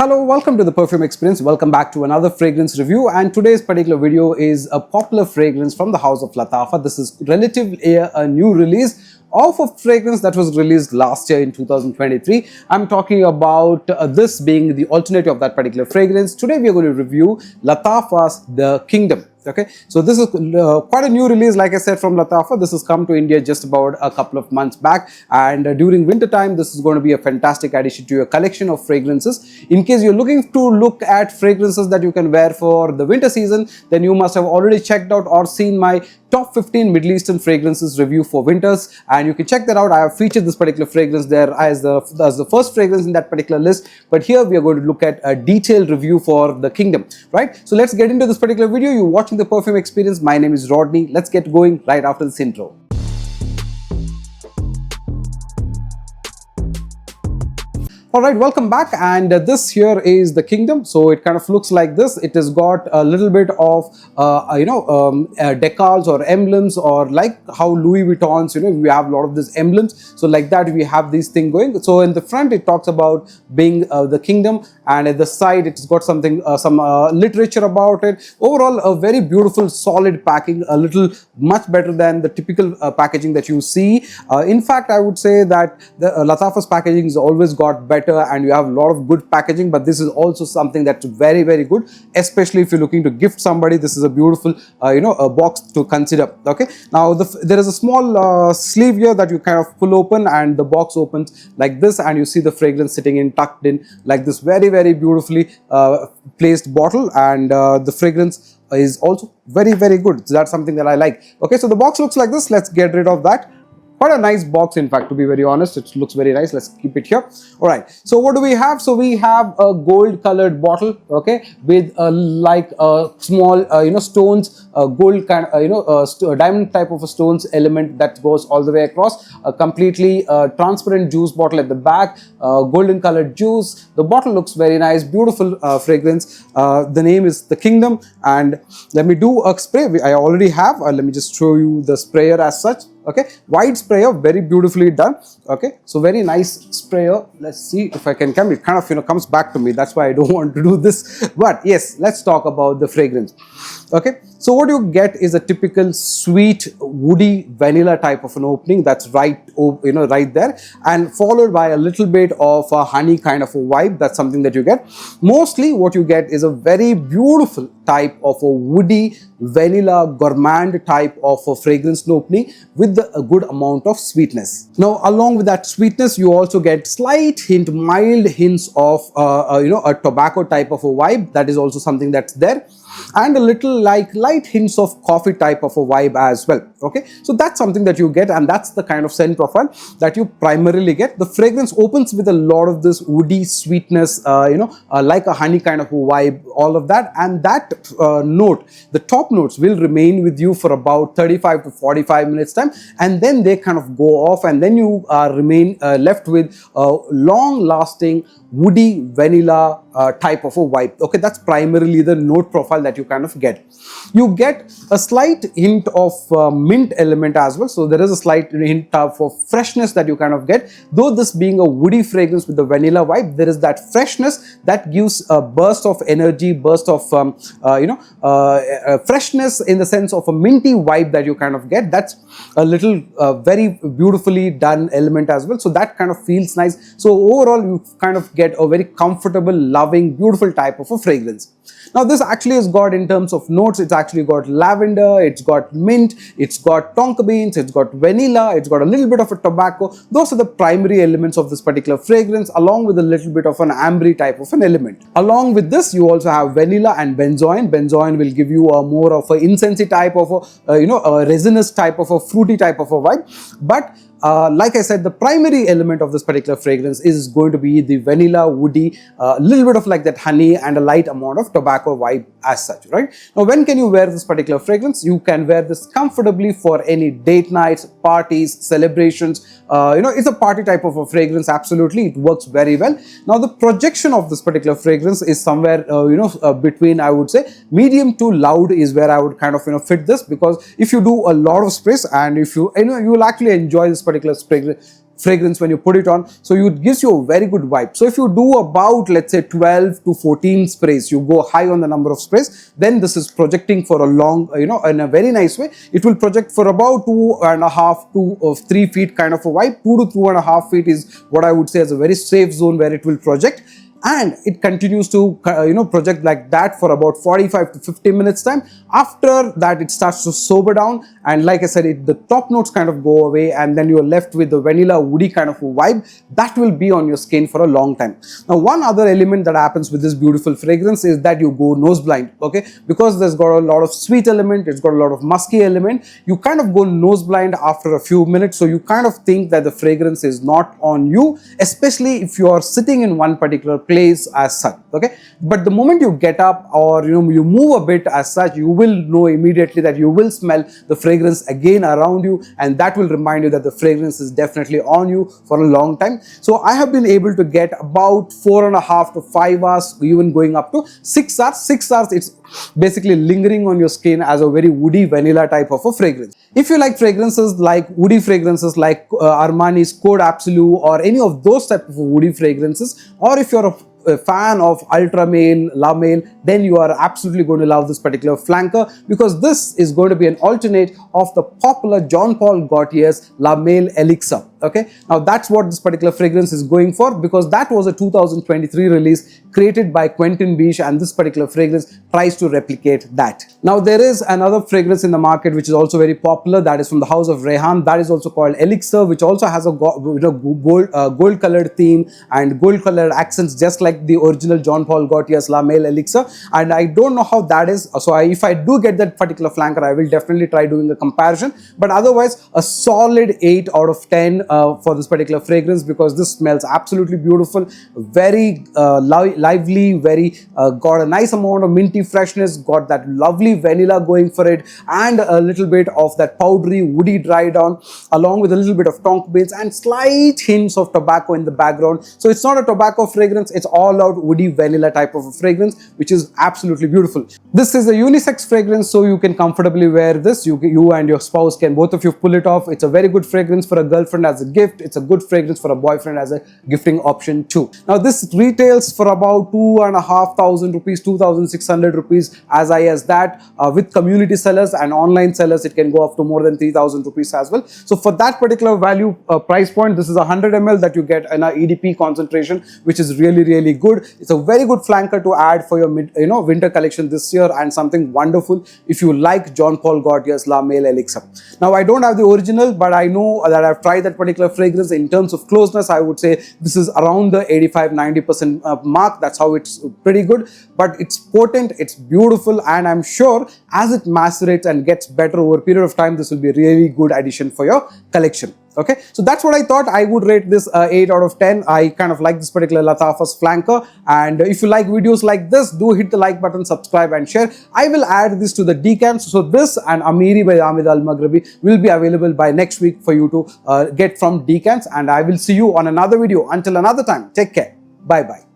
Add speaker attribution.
Speaker 1: Hello, welcome to the Perfume Experience. Welcome back to another fragrance review, and today's particular video is a popular fragrance from the house of Lattafa. This is relatively a new release of a fragrance that was released last year in 2023. I'm talking about this being the alternative of that particular fragrance. Today we are going to review Lattafa's The Kingdom. Okay, so this is quite a new release, like I said, from Lattafa. This has come to India just about a couple of months back, and during winter time this is going to be a fantastic addition to your collection of fragrances. In case you're looking to look at fragrances that you can wear for the winter season, then you must have already checked out or seen my top 15 Middle Eastern fragrances review for winters, and you can check that out. I have featured this particular fragrance there as the first fragrance in that particular list, but here we are going to look at a detailed review for The Kingdom, right? So let's get into this particular video. You're watching The Perfume Experience. My name is Rodney. Let's get going right after this intro. Alright, welcome back, and this here is The Kingdom. So it kind of looks like this. It has got a little bit of decals or emblems, or like how Louis Vuitton's, we have a lot of these emblems. So like that we have this thing going. So in the front it talks about being the kingdom, and at the side it's got something, some literature about it. Overall a very beautiful solid packing, a little much better than the typical packaging that you see. In fact, I would say that the Lattafa's packaging has always got better, and you have a lot of good packaging, but this is also something that's very, very good, especially if you're looking to gift somebody. This is a beautiful a box to consider. Okay, now there is a small sleeve here that you kind of pull open, and the box opens like this, and you see the fragrance sitting in, tucked in like this, very, very beautifully placed bottle, and the fragrance is also very, very good. So that's something that I like. Okay, so the box looks like this. Let's get rid of that. Quite a nice box, in fact, to be very honest. It looks very nice. Let's keep it here. All right, so what do we have? So we have a gold colored bottle, okay, with like small stones, gold kind, diamond type of a stones element that goes all the way across. A completely transparent juice bottle at the back, golden colored juice. The bottle looks very nice, beautiful fragrance. The name is The Kingdom, and let me do a spray. I already have. Let me just show you the sprayer as such. Okay, wide sprayer, very beautifully done. Okay, so very nice sprayer. Let's see if I can come. It kind of comes back to me. That's why I don't want to do this. But yes, let's talk about the fragrance. Okay, so what you get is a typical sweet, woody, vanilla type of an opening. That's right, right there, and followed by a little bit of a honey kind of a vibe. That's something that you get. Mostly, what you get is a very beautiful type of a woody, vanilla, gourmand type of a fragrance opening with a good amount of sweetness. Now, along with that sweetness, you also get slight hint, mild hints of a tobacco type of a vibe. That is also something that's there, and a little like light hints of coffee type of a vibe as well. Okay, so that's something that you get, and that's the kind of scent profile that you primarily get. The fragrance opens with a lot of this woody sweetness, like a honey kind of a vibe, all of that, and that note, the top notes, will remain with you for about 35 to 45 minutes time, and then they kind of go off, and then you remain left with a long lasting woody vanilla type of a vibe. Okay, that's primarily the note profile that you kind of get. You get a slight hint of mint element as well, so there is a slight hint of freshness that you kind of get. Though this being a woody fragrance with the vanilla vibe, there is that freshness that gives a burst of energy, burst of freshness in the sense of a minty vibe that you kind of get. That's a little very beautifully done element as well, so that kind of feels nice. So overall you kind of get a very comfortable, loving, beautiful type of a fragrance. Now this actually has got, in terms of notes, it's actually got lavender, it's got mint, it's got tonka beans, it's got vanilla, it's got a little bit of a tobacco. Those are the primary elements of this particular fragrance, along with a little bit of an ambery type of an element. Along with this, you also have vanilla and benzoin. Benzoin will give you a more of a incensey type of a resinous type of a fruity type of a vibe. But like I said, the primary element of this particular fragrance is going to be the vanilla, woody, a little bit of like that honey, and a light amount of tobacco vibe as such, right? Now, when can you wear this particular fragrance? You can wear this comfortably for any date nights, parties, celebrations. It's a party type of a fragrance. Absolutely, it works very well. Now, the projection of this particular fragrance is somewhere, between, I would say, medium to loud is where I would kind of, fit this, because if you do a lot of sprays, and if you will actually enjoy this particular fragrance when you put it on. So it gives you a very good vibe. So if you do about, let's say, 12 to 14 sprays, you go high on the number of sprays, then this is projecting for a long, in a very nice way. It will project for about 2.5 to 3 feet kind of a vibe. 2 to 2.5 feet is what I would say is a very safe zone where it will project. And it continues to project like that for about 45 to 50 minutes time. After that, it starts to sober down, and like I said, the top notes kind of go away, and then you're left with the vanilla woody kind of a vibe that will be on your skin for a long time. Now, one other element that happens with this beautiful fragrance is that you go nose blind, okay? Because there's got a lot of sweet element, it's got a lot of musky element, you kind of go nose blind after a few minutes. So you kind of think that the fragrance is not on you, especially if you are sitting in one particular place as such, okay? But the moment you get up or you move a bit as such, you will know immediately that you will smell the fragrance again around you, and that will remind you that the fragrance is definitely on you for a long time. So I have been able to get about 4.5 to 5 hours, even going up to 6 hours. 6 hours, it's basically lingering on your skin as a very woody vanilla type of a fragrance. If you like fragrances like woody fragrances like Armani's Code Absolute or any of those type of woody fragrances, or if you're a fan of Ultra Male, Le Male, then you are absolutely going to love this particular flanker, because this is going to be an alternate of the popular Jean Paul Gaultier's Le Male Elixir. Okay, now that's what this particular fragrance is going for, because that was a 2023 release created by Quentin Beach, and this particular fragrance tries to replicate that. Now there is another fragrance in the market which is also very popular, that is from the house of Rehan, that is also called Elixir, which also has a gold colored theme and gold colored accents, just like the original Jean Paul Gaultier's Le Male Elixir. And I don't know how that is, so if I do get that particular flanker, I will definitely try doing a comparison. But otherwise, a solid 8 out of 10 for this particular fragrance, because this smells absolutely beautiful, very lively, very got a nice amount of minty freshness, got that lovely vanilla going for it, and a little bit of that powdery woody dry down, along with a little bit of tonk beans and slight hints of tobacco in the background. So it's not a tobacco fragrance, it's all out woody vanilla type of a fragrance, which is absolutely beautiful. This is a unisex fragrance, so you can comfortably wear this. You and your spouse can, both of you, pull it off. It's a very good fragrance for a girlfriend as a gift. It's a good fragrance for a boyfriend as a gifting option too. Now this retails for about 2,500 rupees, 2,600 rupees, as high as that. With community sellers and online sellers, it can go up to more than 3,000 rupees as well. So for that particular value price point, this is 100 ml that you get in a EDP concentration, which is really good. It's a very good flanker to add for your winter collection this year, and something wonderful if you like Jean Paul Gaultier's Le Male Elixir. Now I don't have the original, but I know that I've tried that particular fragrance. In terms of closeness, I would say this is around the 85-90% mark. That's how it's pretty good, but it's potent, it's beautiful, and I'm sure as it macerates and gets better over a period of time, this will be a really good addition for your collection. Okay, so that's what I thought. I would rate this 8 out of 10. I kind of like this particular Lattafa's flanker, and if you like videos like this, do hit the like button, subscribe and share. I will add this to the decants, so this and Amiri by Hamid Al Maghribi will be available by next week for you to get from decants, and I will see you on another video. Until another time, take care. Bye bye.